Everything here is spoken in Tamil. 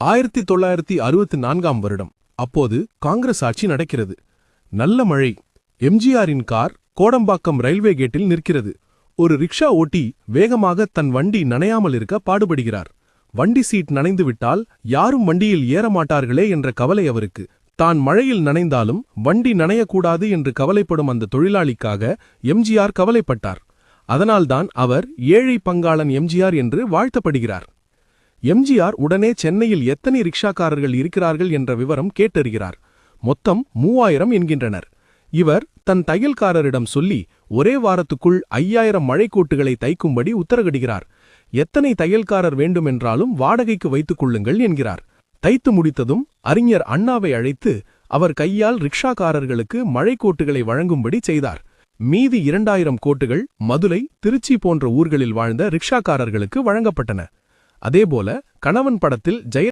1964ஆம் வருடம். அப்போது காங்கிரஸ் ஆட்சி நடக்கிறது. நல்ல மழை. எம்ஜிஆரின் கார் கோடம்பாக்கம் ரயில்வே கேட்டில் நிற்கிறது. ஒரு ரிக்ஷா ஓட்டி வேகமாக தன் வண்டி நனையாமல் இருக்க பாடுபடுகிறார். வண்டி சீட் நனைந்துவிட்டால் யாரும் வண்டியில் ஏறமாட்டார்களே என்ற கவலை அவருக்கு. தான் மழையில் நனைந்தாலும் வண்டி நனையக்கூடாது என்று கவலைப்படும் அந்த தொழிலாளிக்காக எம்ஜிஆர் கவலைப்பட்டார். அதனால்தான் அவர் ஏழை பங்காளன் எம்ஜிஆர் என்று வாழ்த்தப்படுகிறார். எம்ஜிஆர் உடனே சென்னையில் எத்தனை ரிக்ஷாக்காரர்கள் இருக்கிறார்கள் என்ற விவரம் கேட்டறிகிறார். மொத்தம் 3000 என்கின்றனர். இவர் தன் தையல்காரரிடம் சொல்லி ஒரே வாரத்துக்குள் 5000 மழைக்கோட்டுகளை தைக்கும்படி உத்தரவிடுகிறார். எத்தனை தையல்காரர் வேண்டுமென்றாலும் வாடகைக்கு வைத்துக் கொள்ளுங்கள் என்கிறார். தைத்து முடித்ததும் அறிஞர் அண்ணாவை அழைத்து அவர் கையால் ரிக்ஷாக்காரர்களுக்கு மழைக்கோட்டுகளை வழங்கும்படி செய்தார். மீதி 2000 கோட்டுகள் மதுரை, திருச்சி போன்ற ஊர்களில் வாழ்ந்த ரிக்ஷாக்காரர்களுக்கு வழங்கப்பட்டன. அதேபோல கணவன் படத்தில் ஜெய